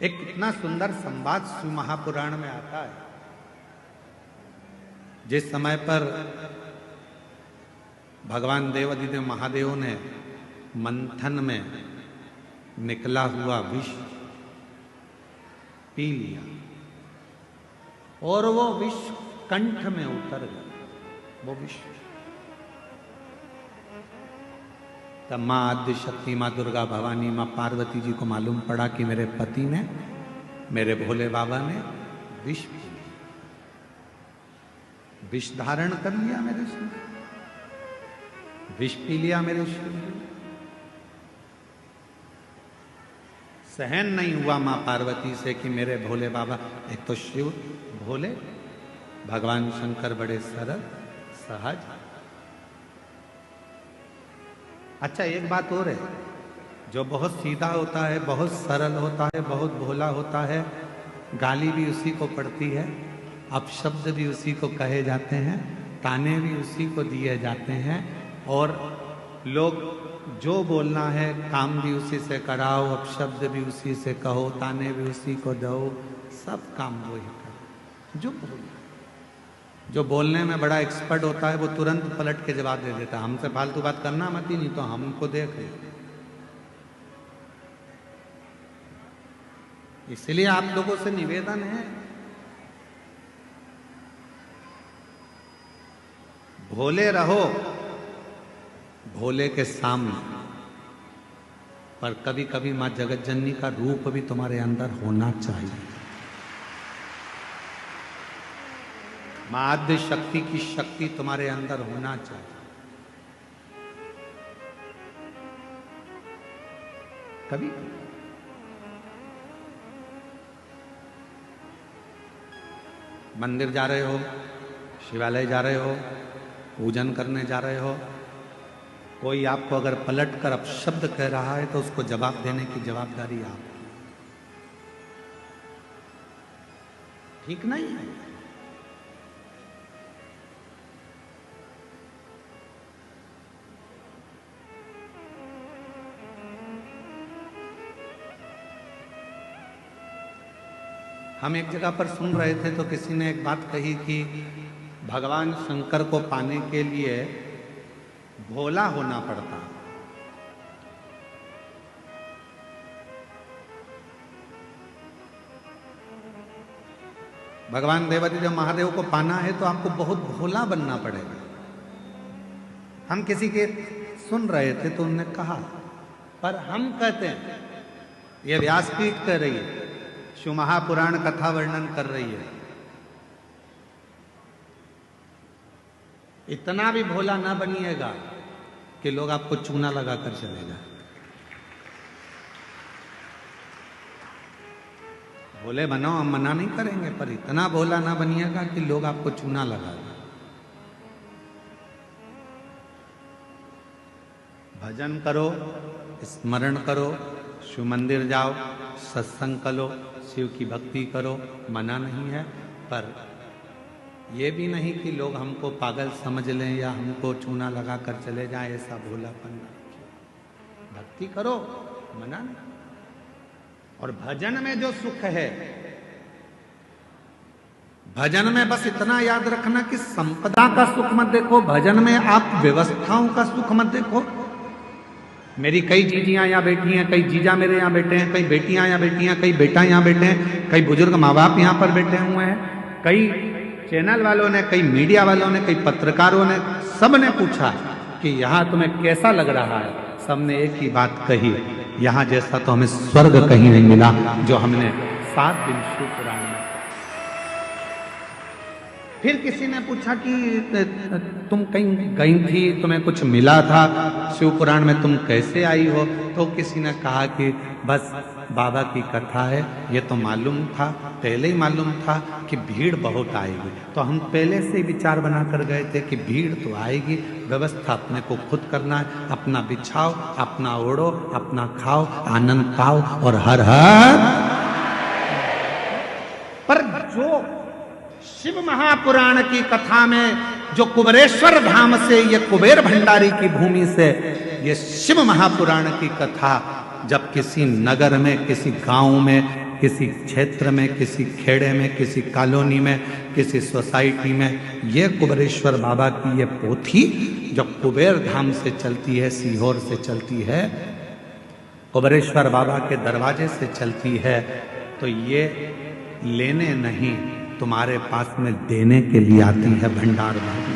एक कितना सुंदर संवाद शिव महापुराण में आता है। जिस समय पर भगवान देवाधिदेव महादेव ने मंथन में निकला हुआ विष पी लिया और वो विष कंठ में उतर गया, वो विष। तब मां आद्य शक्ति, मां दुर्गा भवानी, मां पार्वती जी को मालूम पड़ा कि मेरे पति ने, मेरे भोले बाबा ने विष पी लिया, विष धारण कर लिया मेरे शिव, विष पी लिया मेरे शिव। सहन नहीं हुआ मां पार्वती से कि मेरे भोले बाबा, एक तो शिव भोले, भगवान शंकर बड़े सरल सहज। अच्छा एक बात और है, जो बहुत सीधा होता है, बहुत सरल होता है, बहुत भोला होता है, गाली भी उसी को पड़ती है, अपशब्द भी उसी को कहे जाते हैं, ताने भी उसी को दिए जाते हैं, और लोग जो बोलना है काम भी उसी से कराओ, अपशब्द भी उसी से कहो, ताने भी उसी को दो, सब काम वही करो। जो बोलने में बड़ा एक्सपर्ट होता है वो तुरंत पलट के जवाब दे देता है, हमसे फालतू बात करना मत ही, नहीं तो हमको देख ले। इसलिए आप लोगों से निवेदन है, भोले रहो भोले के सामने, पर कभी कभी मां जगत जननी का रूप भी तुम्हारे अंदर होना चाहिए। मां आद्य शक्ति की शक्ति तुम्हारे अंदर होना चाहिए। कभी मंदिर जा रहे हो, शिवालय जा रहे हो, पूजन करने जा रहे हो, कोई आपको अगर पलट कर अपशब्द कह रहा है तो उसको जवाब देने की जवाबदारी आपकी, ठीक नहीं है। हम एक जगह पर सुन रहे थे तो किसी ने एक बात कही कि भगवान शंकर को पाने के लिए भोला होना पड़ता। भगवान देवाधिदेव महादेव को पाना है तो आपको बहुत भोला बनना पड़ेगा। हम किसी के सुन रहे थे तो उन्होंने कहा, पर हम कहते हैं, ये व्यासपीठ कह रही है, शिव महापुराण कथा वर्णन कर रही है, इतना भी भोला ना बनिएगा कि लोग आपको चूना लगाकर चले जाए। भोले बनो, हम मना नहीं करेंगे, पर इतना भोला ना बनिएगा कि लोग आपको चूना लगा दें। भजन करो, स्मरण करो, शिव मंदिर जाओ, सत्संग करो, शिव की भक्ति करो, मना नहीं है, पर यह भी नहीं कि लोग हमको पागल समझ लें या हमको चूना लगा कर चले जाएं, ऐसा भोलापन नहीं। भक्ति करो, मना नहीं। और भजन में जो सुख है, भजन में बस इतना याद रखना कि संपदा का सुख मत देखो, भजन में आप व्यवस्थाओं का सुख मत देखो। मेरी कई जीजियां यहाँ बैठी हैं, कई जीजा मेरे यहाँ बैठे हैं, कई बेटियां यहाँ बैठी हैं, कई बेटा यहाँ बैठे हैं, कई बुजुर्ग माँ बाप यहाँ पर बैठे हुए हैं, कई चैनल वालों ने, कई मीडिया वालों ने, कई पत्रकारों ने, सब ने पूछा कि यहाँ तुम्हें कैसा लग रहा है। सबने एक ही बात कही, यहाँ जैसा तो हमें स्वर्ग कहीं नहीं मिला जो हमने 7 दिन शिव पुराण में। फिर किसी ने पूछा कि तुम कहीं गई थी, तुम्हें कुछ मिला था शिव पुराण में, तुम कैसे आई हो? तो किसी ने कहा कि बस बाबा की कथा है, ये तो मालूम था, पहले ही मालूम था कि भीड़ बहुत आएगी, तो हम पहले से ही विचार बना कर गए थे कि भीड़ तो आएगी, व्यवस्था अपने को खुद करना है, अपना बिछाओ, अपना ओढ़ो, अपना खाओ, आनंद पाओ और हर हर। पर जो शिव महापुराण की कथा में, जो कुबेरेश्वर धाम से, ये कुबेर भंडारी की भूमि से ये शिव महापुराण की कथा जब किसी नगर में, किसी गांव में किसी क्षेत्र में, किसी खेड़े में, किसी कॉलोनी में, किसी सोसाइटी में, ये कुबेरेश्वर बाबा की ये पोथी जो कुबेर धाम से चलती है, सीहोर से चलती है, कुबेरेश्वर बाबा के दरवाजे से चलती है, तो ये लेने नहीं, तुम्हारे पास में देने के लिए आती है भंडार में।